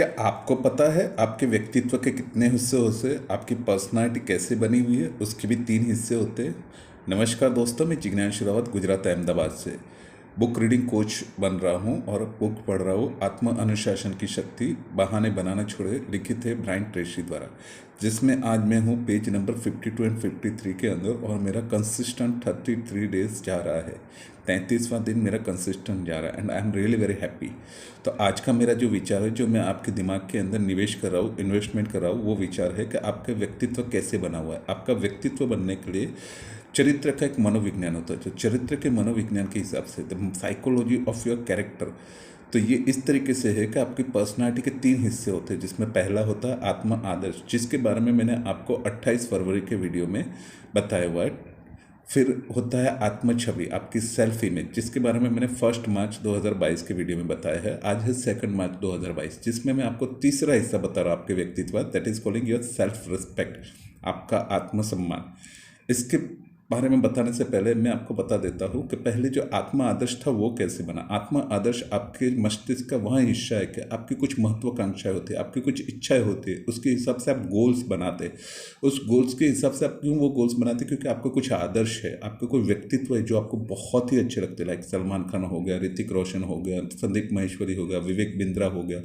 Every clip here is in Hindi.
क्या आपको पता है आपके व्यक्तित्व के कितने हिस्से होते हैं? आपकी पर्सनालिटी कैसे बनी हुई है उसके भी 3 हिस्से होते हैं। नमस्कार दोस्तों, मैं जिग्नेश रावत गुजरात अहमदाबाद से बुक रीडिंग कोच बन रहा हूँ और बुक पढ़ रहा हूँ आत्म अनुशासन की शक्ति, बहाने बनाना छोड़े, लिखित है ब्रायन ट्रेसी द्वारा, जिसमें आज मैं हूँ पेज नंबर 52 एंड 53 के अंदर और मेरा कंसिस्टेंट 33 डेज जा रहा है। 33वां दिन मेरा कंसिस्टेंट जा रहा है and I am really very happy. तो आज का मेरा जो विचार है, जो मैं आपके दिमाग के अंदर निवेश कर रहा हूँ, इन्वेस्टमेंट कर रहा हूँ, वो विचार है कि आपका व्यक्तित्व कैसे बना हुआ है। आपका व्यक्तित्व बनने के लिए चरित्र का एक मनोविज्ञान होता है। तो चरित्र के मनोविज्ञान के हिसाब से the psychology of your character, तो ये इस तरीके से है कि आपकी पर्सनालिटी के 3 हिस्से होते हैं, जिसमें पहला होता है आत्म आदर्श, जिसके बारे में मैंने आपको 28 फरवरी के वीडियो में बताया हुआ है। फिर होता है आत्म छवि, आपकी सेल्फ इमेज, जिसके बारे में मैंने 1 मार्च 2022 के वीडियो में बताया है। आज है 2 मार्च 2022, जिसमें मैं आपको तीसरा हिस्सा बता रहा हूँ आपके व्यक्तित्व, that is calling your self respect, आपका आत्मसम्मान। इसके बारे में बताने से पहले मैं आपको बता देता हूँ कि पहले जो आत्मा आदर्श था वो कैसे बना। आत्मा आदर्श आपके मस्तिष्क का वह हिस्सा है कि आपकी कुछ महत्वाकांक्षाएं होती है, आपकी कुछ इच्छाएं होती है, उसके हिसाब से आप गोल्स बनाते। उस गोल्स के हिसाब से आप क्यों वो गोल्स बनाते? क्योंकि आपका कुछ आदर्श है, आपका कोई व्यक्तित्व है जो आपको बहुत ही अच्छे लगते हैं। लाइक सलमान खान हो गया, ऋतिक रोशन हो गया, संदीप माहेश्वरी हो गया, विवेक बिंद्रा हो गया,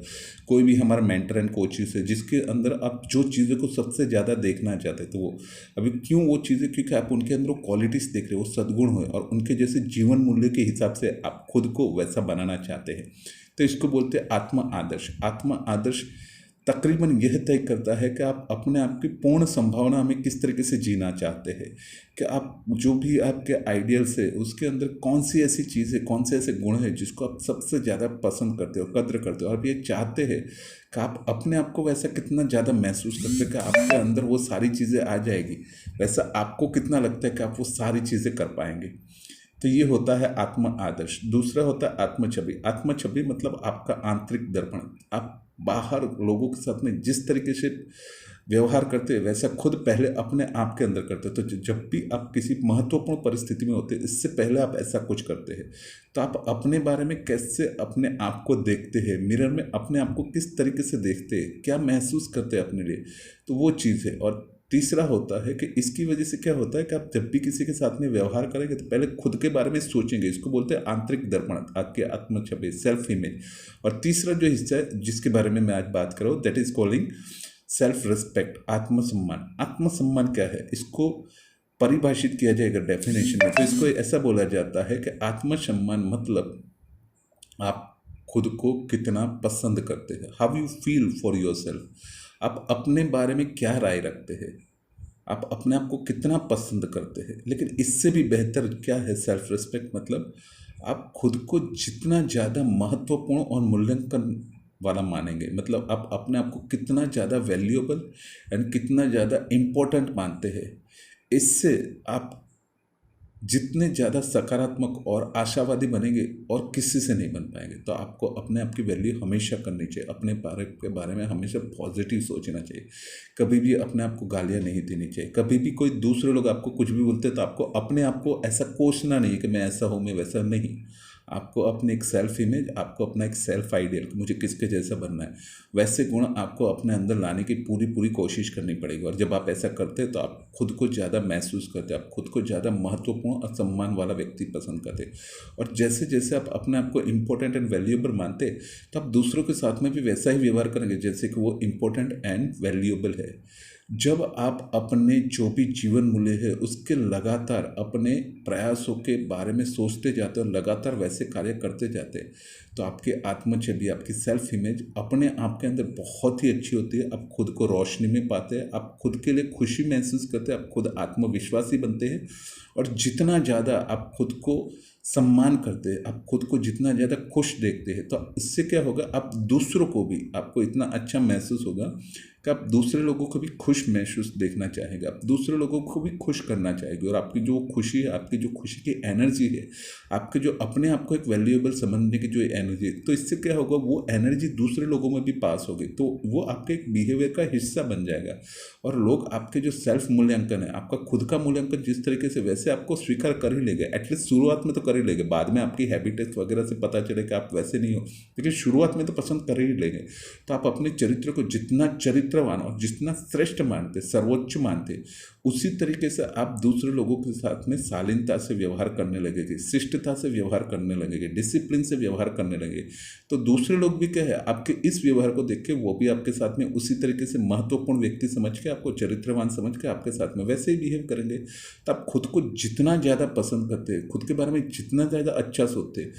कोई भी हमारा मेंटर एंड कोचेस है जिसके अंदर आप जो चीज़ों को सबसे ज़्यादा देखना चाहते हैं। तो वो अभी क्यों वो चीज़ें, क्योंकि आप उनके अंदर क्वालिटीज़ देख रहे हो, वो सद्गुण हो, और उनके जैसे जीवन मूल्य के हिसाब से आप खुद को वैसा बनाना चाहते हैं। तो इसको बोलते हैं आत्म आदर्श। आत्म आदर्श तकरीबन यह तय करता है कि आप अपने आप की पूर्ण संभावना में किस तरीके से जीना चाहते हैं, कि आप जो भी आपके आइडियल्स है उसके अंदर कौन सी ऐसी चीज़ है, कौन से ऐसे गुण है जिसको आप सबसे ज़्यादा पसंद करते हो, कद्र करते हो, और आप ये चाहते हैं कि आप अपने आप को वैसा कितना ज़्यादा महसूस करते हैं कि आपके अंदर वो सारी चीज़ें आ जाएगी, वैसा आपको कितना लगता है कि आप वो सारी चीज़ें कर पाएंगे। तो ये होता है आत्म आदर्श। दूसरा होता है आत्म छवि। आत्म छवि मतलब आपका आंतरिक दर्पण। आप बाहर लोगों के साथ में जिस तरीके से व्यवहार करते हैं वैसा खुद पहले अपने आप के अंदर करते हैं। तो जब भी आप किसी महत्वपूर्ण परिस्थिति में होते हैं, इससे पहले आप ऐसा कुछ करते हैं, तो आप अपने बारे में कैसे अपने आप को देखते हैं, मिरर में अपने आप को किस तरीके से देखते हैं, क्या महसूस करते हैं अपने लिए, तो वो चीज़ है। और तीसरा होता है कि इसकी वजह से क्या होता है कि आप जब भी किसी के साथ में व्यवहार करेंगे तो पहले खुद के बारे में सोचेंगे। इसको बोलते हैं आंतरिक दर्पण, आपके आत्म छवि, सेल्फ इमेज। और तीसरा जो हिस्सा है जिसके बारे में मैं आज बात कर रहा हूँ, that is calling self respect, आत्मसम्मान। आत्मसम्मान क्या है, इसको परिभाषित किया जाएगा डेफिनेशन में, तो इसको ऐसा बोला जाता है कि आत्मसम्मान मतलब आप खुद को कितना पसंद करते हैं, how you feel for your self. आप अपने बारे में क्या राय रखते हैं, आप अपने आप को कितना पसंद करते हैं। लेकिन इससे भी बेहतर क्या है सेल्फ रिस्पेक्ट, मतलब आप खुद को जितना ज़्यादा महत्वपूर्ण और मूल्यांकन वाला मानेंगे, मतलब आप अपने आप को कितना ज़्यादा वैल्यूएबल एंड कितना ज़्यादा इम्पोर्टेंट मानते हैं। इससे आप जितने ज़्यादा सकारात्मक और आशावादी बनेंगे और किसी से नहीं बन पाएंगे। तो आपको अपने आप की वैल्यू हमेशा करनी चाहिए, अपने बारे में हमेशा पॉजिटिव सोचना चाहिए, कभी भी अपने आप को गालियाँ नहीं देनी चाहिए। कभी भी कोई दूसरे लोग आपको कुछ भी बोलते हैं तो आपको अपने आप को ऐसा कोसना नहीं कि मैं ऐसा हूँ, मैं वैसा नहीं। आपको अपनी एक सेल्फ इमेज, आपको अपना एक सेल्फ आइडियल कि मुझे किसके जैसा बनना है, वैसे गुण आपको अपने अंदर लाने की पूरी पूरी कोशिश करनी पड़ेगी। और जब आप ऐसा करते हैं तो आप खुद को ज़्यादा महसूस करते हैं, आप खुद को ज़्यादा महत्वपूर्ण और सम्मान वाला व्यक्ति पसंद करते हैं। और जैसे जैसे आप अपने आप को इम्पोर्टेंट एंड वैल्यूएबल मानते हैं तो आप दूसरों के साथ में भी वैसा ही व्यवहार करेंगे जैसे कि वो इम्पोर्टेंट एंड वैल्यूएबल है। जब आप अपने जो भी जीवन मूल्य है उसके लगातार अपने प्रयासों के बारे में सोचते जाते हो, लगातार वैसे कार्य करते जाते हैं, तो आपकी आत्म छवि, आपकी सेल्फ इमेज अपने आप के अंदर बहुत ही अच्छी होती है। आप खुद को रोशनी में पाते हैं, आप खुद के लिए खुशी महसूस करते हैं, आप खुद आत्मविश्वासी बनते हैं। और जितना ज़्यादा आप खुद को सम्मान करते हैं, आप खुद को जितना ज़्यादा खुश देखते हैं, तो इससे क्या होगा, आप दूसरों को भी आपको इतना अच्छा महसूस होगा कि आप दूसरे लोगों को भी खुश महसूस देखना चाहेंगे, आप दूसरे लोगों को भी खुश करना चाहेंगे, और आपकी जो खुशी है, आपकी जो खुशी की एनर्जी है, आपके जो अपने आप को एक वैल्यूएबल समझने की जो एनर्जी है, तो इससे क्या होगा, वो एनर्जी दूसरे लोगों में भी पास होगी, तो वो आपके एक बिहेवियर का हिस्सा बन जाएगा। और लोग आपके जो सेल्फ मूल्यांकन है, आपका खुद का मूल्यांकन जिस तरीके से, वैसे आपको स्वीकार कर ही लेंगे, एटलीस्ट शुरुआत में तो कर ही लेंगे, बाद में आपकी हैबिटेट्स वगैरह से पता चले कि आप वैसे नहीं हो, लेकिन शुरुआत में तो पसंद कर ही लेंगे। तो आप अपने चरित्र को जितना चरित्रवान और जितना श्रेष्ठ मानते, सर्वोच्च मानते, उसी तरीके से आप दूसरे लोगों के साथ में शालीनता से व्यवहार करने लगेंगे, शिष्टता से व्यवहार करने लगेंगे, डिसिप्लिन से व्यवहार करने लगेंगे। तो दूसरे लोग भी क्या है, आपके इस व्यवहार को देख के वो भी आपके साथ में उसी तरीके से महत्वपूर्ण व्यक्ति समझ के, आपको चरित्रवान समझ के आपके साथ में वैसे ही बिहेव करेंगे। तो आप खुद को जितना ज़्यादा पसंद करते हैं, खुद के बारे में जितना ज़्यादा अच्छा सोचते हैं,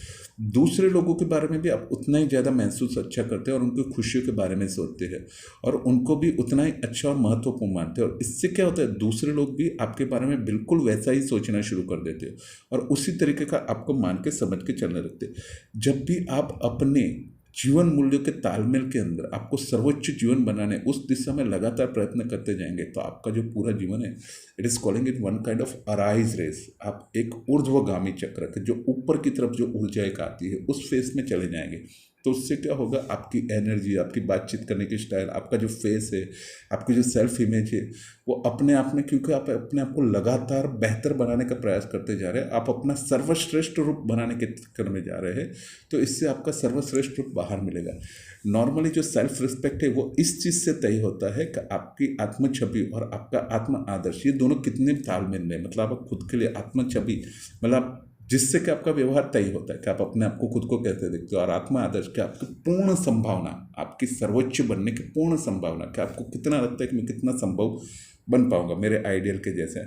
दूसरे लोगों के बारे में भी आप उतना ही ज़्यादा महसूस अच्छा करते हैं और उनकी खुशियों के बारे में सोचते हैं, और उनको भी उतना ही अच्छा और महत्वपूर्ण मानते हैं। और इससे क्या होता है, दूसरे लोग भी आपके बारे में बिल्कुल वैसा ही सोचना शुरू कर देते हैं और उसी तरीके का आपको मान के समझ के चलने लगते हैं। जब भी आप अपने जीवन मूल्यों के तालमेल के अंदर आपको सर्वोच्च जीवन बनाने उस दिशा में लगातार प्रयत्न करते जाएंगे, तो आपका जो पूरा जीवन है, it is calling it one kind of arise race. आप एक ऊर्ध्वगामी चक्र के जो ऊपर की तरफ जो ऊर्जा एक आती है उस फेस में चले जाएंगे। तो उससे क्या होगा, आपकी एनर्जी, आपकी बातचीत करने की स्टाइल, आपका जो फेस है, आपकी जो सेल्फ इमेज है, वो अपने आप में, क्योंकि आप अपने आप को लगातार बेहतर बनाने का प्रयास करते जा रहे हैं, आप अपना सर्वश्रेष्ठ रूप बनाने के चक्कर में जा रहे हैं, तो इससे आपका सर्वश्रेष्ठ रूप बाहर मिलेगा। नॉर्मली जो सेल्फ रिस्पेक्ट है वो इस चीज़ से तय होता है कि आपकी आत्म छवि और आपका आत्म आदर्श, ये दोनों कितने तालमेल में, मतलब आप खुद के लिए आत्म छवि, मतलब जिससे कि आपका व्यवहार तय होता है कि आप अपने आप को खुद को कैसे देखते हो, और आत्मा आदर्श कि आपकी पूर्ण संभावना, आपकी सर्वोच्च बनने की पूर्ण संभावना, कि आपको कितना लगता है कि मैं कितना संभव बन पाऊंगा मेरे आइडियल के जैसे,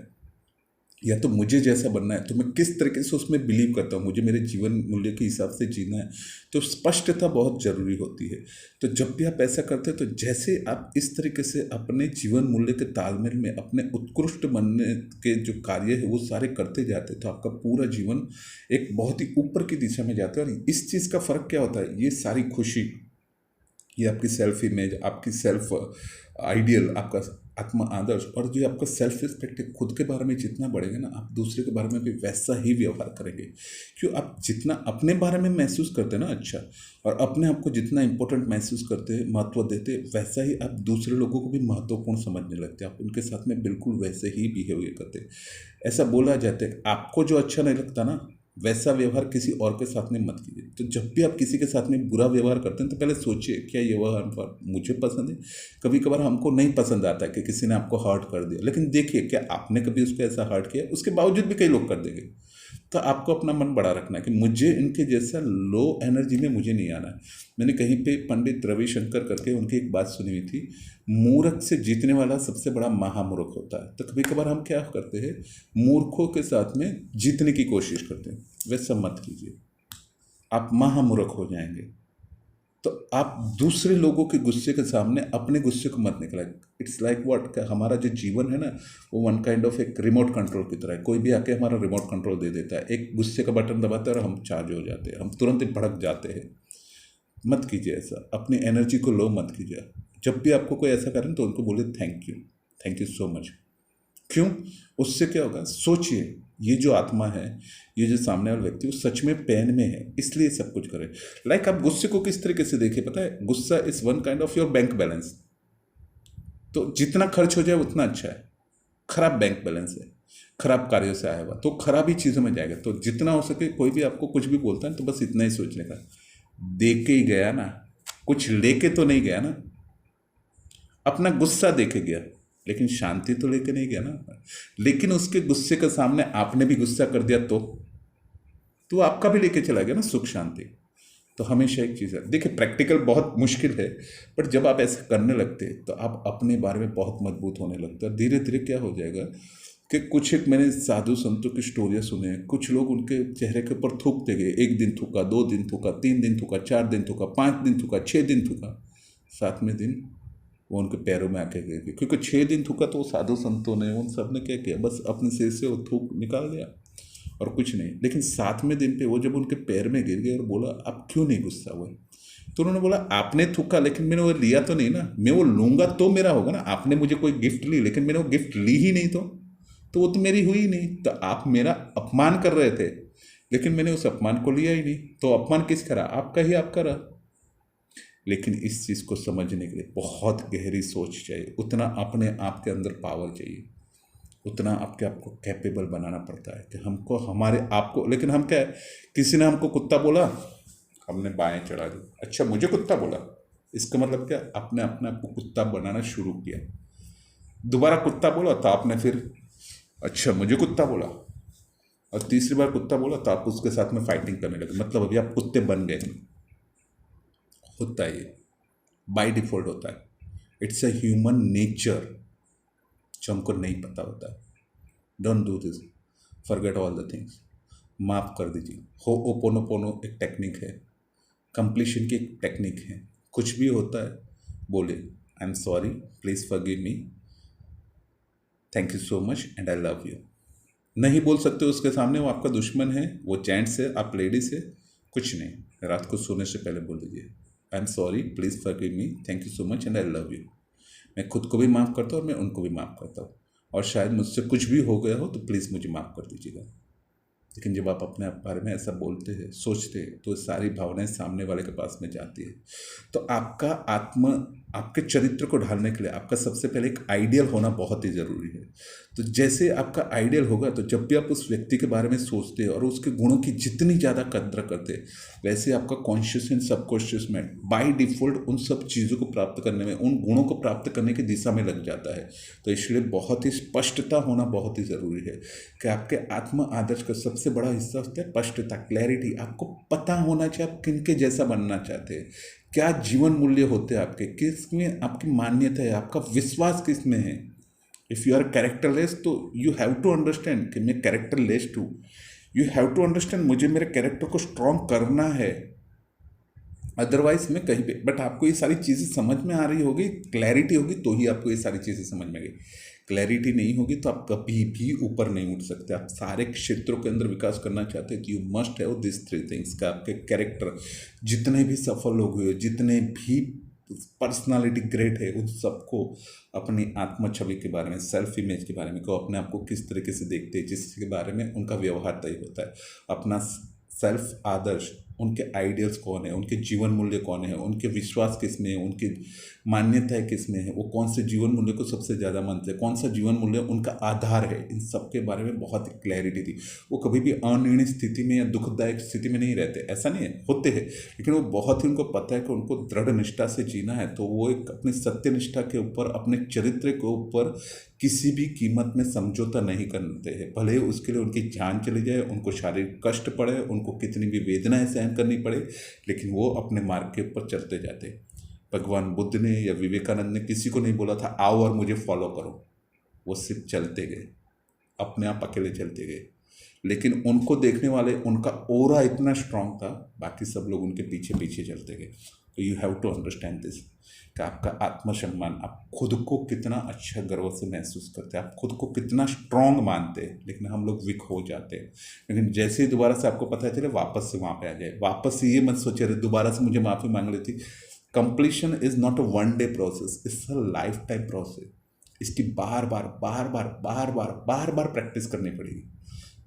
या तो मुझे जैसा बनना है, तो मैं किस तरीके से उसमें बिलीव करता हूँ, मुझे मेरे जीवन मूल्य के हिसाब से जीना है। तो स्पष्टता बहुत जरूरी होती है। तो जब भी आप ऐसा करते हैं, तो जैसे आप इस तरीके से अपने जीवन मूल्य के तालमेल में अपने उत्कृष्ट बनने के जो कार्य है वो सारे करते जाते हैं, तो आपका पूरा जीवन एक बहुत ही ऊपर की दिशा में जाता है। और इस चीज़ का फर्क क्या होता है, ये सारी खुशी, ये आपकी सेल्फ इमेज, आपकी सेल्फ आइडियल, आपका आत्म आदर्श, और जो आपका सेल्फ रिस्पेक्ट है, खुद के बारे में जितना बढ़ेगा ना, आप दूसरे के बारे में भी वैसा ही व्यवहार करेंगे। क्यों, आप जितना अपने बारे में महसूस करते हैं ना अच्छा, और अपने आप को जितना इंपॉर्टेंट महसूस करते हैं, महत्व देते हैं, वैसा ही आप दूसरे लोगों को भी महत्वपूर्ण समझने लगते हैं, आप उनके साथ में बिल्कुल वैसे ही बिहेवियर करते हैं। ऐसा बोला जाता है, आपको जो अच्छा नहीं लगता ना, वैसा व्यवहार किसी और के साथ में मत कीजिए। तो जब भी आप किसी के साथ में बुरा व्यवहार करते हैं, तो पहले सोचिए क्या ये व्यवहार मुझे पसंद है। कभी कभार हमको नहीं पसंद आता है कि किसी ने आपको हर्ट कर दिया, लेकिन देखिए क्या आपने कभी उसको ऐसा हर्ट किया, उसके बावजूद भी कई लोग कर देंगे। तो आपको अपना मन बड़ा रखना है कि मुझे इनके जैसा लो एनर्जी में मुझे नहीं आना है। मैंने कहीं पे पंडित रविशंकर करके उनकी एक बात सुनी हुई थी, मूर्ख से जीतने वाला सबसे बड़ा महामूर्ख होता है। तो कभी कभार हम क्या करते हैं, मूर्खों के साथ में जीतने की कोशिश करते हैं, वैसा मत कीजिए, आप महामूर्ख हो जाएंगे। तो आप दूसरे लोगों के गुस्से के सामने अपने गुस्से को मत निकलाएं। इट्स लाइक व्हाट, हमारा जो जीवन है ना, वो वन काइंड ऑफ एक रिमोट कंट्रोल की तरह है। कोई भी आके हमारा रिमोट कंट्रोल दे देता है, एक गुस्से का बटन दबाता है और हम चार्ज हो जाते हैं, हम तुरंत ही भड़क जाते हैं। मत कीजिए ऐसा, अपनी एनर्जी को लो मत कीजिए। जब भी आपको कोई ऐसा करें तो उनको बोले थैंक यू सो मच। क्यों, उससे क्या होगा, सोचिए, ये जो आत्मा है, ये जो सामने वाला व्यक्ति, वो सच में पेन में है, इसलिए सब कुछ करे। लाइक आप गुस्से को किस तरीके से देखिए, पता है, गुस्सा is one kind of your bank balance. तो जितना खर्च हो जाए उतना अच्छा है। खराब बैंक बैलेंस है, खराब कार्यों से आया हुआ, तो खराब ही चीज़ों में जाएगा। तो जितना हो सके, कोई भी आपको कुछ भी बोलता है तो बस इतना ही सोचने का, दे के ही गया ना, कुछ लेके तो नहीं गया ना, अपना गुस्सा देके गया, लेकिन शांति तो लेके नहीं गया ना। लेकिन उसके गुस्से के सामने आपने भी गुस्सा कर दिया तो आपका भी लेके चला गया ना सुख शांति। तो हमेशा एक चीज़ है, देखिए प्रैक्टिकल बहुत मुश्किल है, बट जब आप ऐसा करने लगते हैं तो आप अपने बारे में बहुत मजबूत होने लगते हैं। धीरे धीरे क्या हो जाएगा कि कुछ एक मैंने साधु संतों की स्टोरियाँ सुने, कुछ लोग उनके चेहरे के ऊपर थूकते गए, 1 दिन थूका, 2 दिन थूका, 3 दिन थूका, 4 दिन थूका, 5 दिन थूका, 6 दिन थूका, 7वें दिन वो उनके पैरों में आके गिर गई। क्योंकि 6 दिन थूका तो साधु संतों ने, उन सब ने क्या किया, बस अपने सिर से वो थूक निकाल दिया और कुछ नहीं। लेकिन 7वें दिन पे वो जब उनके पैर में गिर गए और बोला आप क्यों नहीं गुस्सा हुए, तो उन्होंने बोला आपने थूका लेकिन मैंने वो लिया तो नहीं ना, मैं वो लूंगा तो मेरा होगा ना, आपने मुझे कोई गिफ्ट ली लेकिन मैंने वो गिफ्ट ली ही नहीं, तो वो तो मेरी हुई ही नहीं, तो आप मेरा अपमान कर रहे थे लेकिन मैंने उस अपमान को लिया ही नहीं, तो अपमान किसका रहा? आपका ही आपका रहा। लेकिन इस चीज़ को समझने के लिए बहुत गहरी सोच चाहिए, उतना अपने आप के अंदर पावर चाहिए, उतना आपके आप को कैपेबल बनाना पड़ता है कि हमको हमारे आप को। लेकिन हम क्या है, किसी ने हमको कुत्ता बोला, हमने बाएं चढ़ा दी, अच्छा मुझे कुत्ता बोला, इसका मतलब क्या? आपने अपने आप को कुत्ता बनाना शुरू किया। दोबारा कुत्ता बोला तो आपने फिर अच्छा मुझे कुत्ता बोला, और तीसरी बार कुत्ता बोला तो आप उसके साथ में फाइटिंग करने लगे, मतलब अभी आप कुत्ते बन गए। होता है ये, बाय डिफॉल्ट होता है, इट्स अ ह्यूमन नेचर जो हमको नहीं पता होता है। Don't do this, forget all the things, माफ कर दीजिए। हो ओपोनोपोनो एक टेक्निक है, कंप्लीशन की एक टेक्निक है। कुछ भी होता है बोले I am sorry, please forgive me, thank you so much and I love you. नहीं बोल सकते उसके सामने, वो आपका दुश्मन है, वो जेंट्स है, आप लेडीज है, कुछ नहीं, रात को सोने से पहले बोल दीजिए I am sorry, please forgive me, thank you so much and I love you. मैं खुद को भी माफ़ करता हूँ और मैं उनको भी माफ़ करता हूँ, और शायद मुझसे कुछ भी हो गया हो तो प्लीज़ मुझे माफ़ कर दीजिएगा। लेकिन जब आप अपने आप बारे में ऐसा बोलते हैं, सोचते हैं, तो सारी भावनाएं सामने वाले के पास में जाती है। तो आपका आत्म, आपके चरित्र को ढालने के लिए आपका सबसे पहले एक आइडियल होना बहुत ही ज़रूरी है। तो जैसे आपका आइडियल होगा, तो जब भी आप उस व्यक्ति के बारे में सोचते हैं और उसके गुणों की जितनी ज़्यादा कद्र करते हैं, वैसे आपका conscious and subconscious mind by default उन सब चीज़ों को प्राप्त करने में, उन गुणों को प्राप्त करने की दिशा में लग जाता है। तो इसलिए बहुत ही स्पष्टता होना बहुत ही ज़रूरी है कि आपके आत्म आदर्श का सबसे बड़ा हिस्सा होता है स्पष्टता, क्लैरिटी। आपको पता होना चाहिए आप किनके जैसा बनना चाहते हैं, क्या जीवन मूल्य होते हैं आपके, किस में आपकी मान्यता है, आपका विश्वास किस में है। इफ़ यू आर कैरेक्टरलेस, तो यू हैव टू अंडरस्टैंड कि मैं कैरेक्टरलेस हूँ। यू हैव टू अंडरस्टैंड मुझे मेरे कैरेक्टर को स्ट्रॉन्ग करना है, अदरवाइज मैं कहीं पे। बट आपको ये सारी चीज़ें समझ में आ रही होगी, क्लैरिटी होगी तो ही आपको ये सारी चीज़ें समझ में आएगी। क्लैरिटी नहीं होगी तो आप कभी भी ऊपर नहीं उठ सकते। आप सारे क्षेत्रों के अंदर विकास करना चाहते हैं तो you must have this three things का। आपके कैरेक्टर, जितने भी सफल लोग हुए, जितने भी पर्सनालिटी ग्रेट है, उन सबको अपनी आत्म छवि के बारे में, सेल्फ इमेज के बारे में, को अपने आप को किस तरीके से देखते हैं, जिसके बारे में उनका व्यवहार तय होता है। अपना सेल्फ आदर्श, उनके आइडियल्स कौन है, उनके जीवन मूल्य कौन है, उनके विश्वास किस में है, उनकी मान्यताएं किस में है, वो कौन से जीवन मूल्य को सबसे ज़्यादा मानते हैं, कौन सा जीवन मूल्य उनका आधार है, इन सब के बारे में बहुत ही क्लैरिटी थी। वो कभी भी अनिर्णय स्थिति में या दुखदायक स्थिति में नहीं रहते, ऐसा नहीं है, होते हैं, लेकिन वो बहुत ही, उनको पता है कि उनको दृढ़ निष्ठा से जीना है। तो वो एक अपनी सत्य निष्ठा के ऊपर, अपने चरित्र के ऊपर किसी भी कीमत में समझौता नहीं करते हैं, भले उसके लिए उनकी जान चली जाए, उनको शारीरिक कष्ट पड़े, उनको कितनी भी वेदनाएं सहन करनी पड़े, लेकिन वो अपने मार्ग के ऊपर चलते जाते। भगवान बुद्ध ने या विवेकानंद ने किसी को नहीं बोला था आओ और मुझे फॉलो करो, वो सिर्फ चलते गए, अपने आप अकेले चलते गए। लेकिन उनको देखने वाले, उनका ओरा इतना स्ट्रांग था, बाकी सब लोग उनके पीछे पीछे चलते गए। तो you have to understand this कि आपका आत्मसम्मान, आप खुद को कितना अच्छा गर्व से महसूस करते हैं, आप खुद को कितना स्ट्रांग मानते हैं। लेकिन हम लोग वीक हो जाते हैं, लेकिन जैसे ही दोबारा से आपको पता चले, वापस से वहाँ पे आ जाए। वापस से ये मत सोचे अरे दोबारा से मुझे माफ़ी मांग ली थी। Completion is not a one day process, it's a life time process. इसकी बार बार बार बार बार बार बार बार प्रैक्टिस करनी पड़ेगी।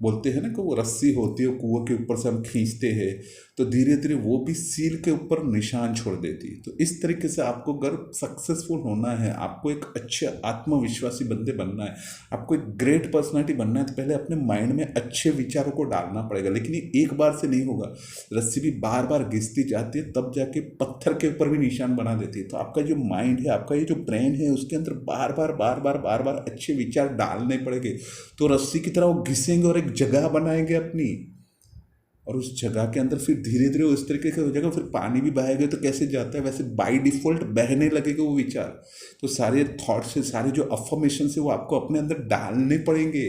बोलते हैं ना कि वो रस्सी होती है, कुआं के ऊपर से हम खींचते हैं तो धीरे धीरे वो भी सील के ऊपर निशान छोड़ देती है। तो इस तरीके से आपको अगर सक्सेसफुल होना है, आपको एक अच्छे आत्मविश्वासी बंदे बनना है, आपको एक ग्रेट पर्सनालिटी बनना है, तो पहले अपने माइंड में अच्छे विचारों को डालना पड़ेगा। लेकिन ये एक बार से नहीं होगा, रस्सी भी बार बार घिसती जाती है, तब जाके पत्थर के ऊपर भी निशान बना देती है। तो आपका जो माइंड है, आपका ये जो ब्रेन है, उसके अंदर बार बार बार बार बार बार अच्छे विचार डालने पड़ेंगे। तो रस्सी की तरह वो घिसेंगे और एक जगह बनाएंगे अपनी, और उस जगह के अंदर फिर धीरे धीरे उस तरीके से हो जाएगा। फिर पानी भी बहेगा तो कैसे जाता है, वैसे बाय डिफॉल्ट बहने लगेगा वो विचार। तो सारे थॉट्स से, सारे जो अफर्मेशन से, वो आपको अपने अंदर डालने पड़ेंगे,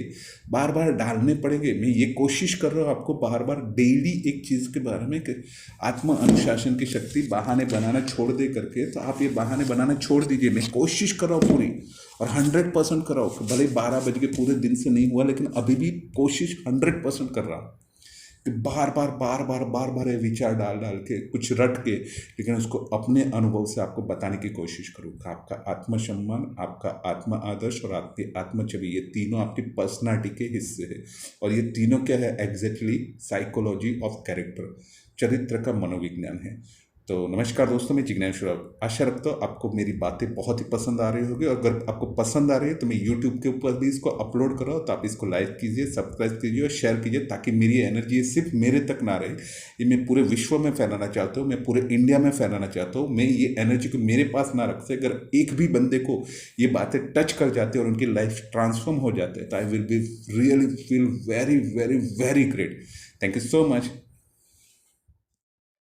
बार बार डालने पड़ेंगे। मैं ये कोशिश कर रहा हूँ आपको बार बार डेली एक चीज़ के बारे में, आत्म अनुशासन की शक्ति, बहाने बनाना छोड़ दे करके। तो आप ये बहाने बनाना छोड़ दीजिए। मैं कोशिश कर रहा हूँ पूरी, और 100% कर रहा हूँ। भले 12 बज के पूरे दिन से नहीं हुआ, लेकिन अभी भी कोशिश 100% कर रहा हूँ कि बार बार ये विचार डाल डाल के कुछ रट के, लेकिन उसको अपने अनुभव से आपको बताने की कोशिश करूँगा। आपका आत्मसम्मान, आपका आत्म आदर्श और आपकी आत्म छवि, ये तीनों आपकी पर्सनालिटी के हिस्से हैं। और ये तीनों क्या है? एग्जैक्टली साइकोलॉजी ऑफ कैरेक्टर, चरित्र का मनोविज्ञान है। तो नमस्कार दोस्तों, मैं जिग्नेश रावत। आशा रखता हूँ आपको मेरी बातें बहुत ही पसंद आ रही होगी, और अगर आपको पसंद आ रही है तो मैं यूट्यूब के ऊपर भी इसको अपलोड कर रहा हूँ, तो आप इसको लाइक कीजिए, सब्सक्राइब कीजिए और शेयर कीजिए, ताकि मेरी एनर्जी सिर्फ मेरे तक ना रहे, ये मैं पूरे विश्व में फैलाना चाहता हूँ, मैं पूरे इंडिया में फैलाना चाहता हूँ। मैं ये एनर्जी को मेरे पास ना रख से, अगर एक भी बंदे को ये बातें टच कर जाते हैं और उनकी लाइफ ट्रांसफॉर्म हो जाते हैं, तो I will be really feel very very very great. Thank you so much.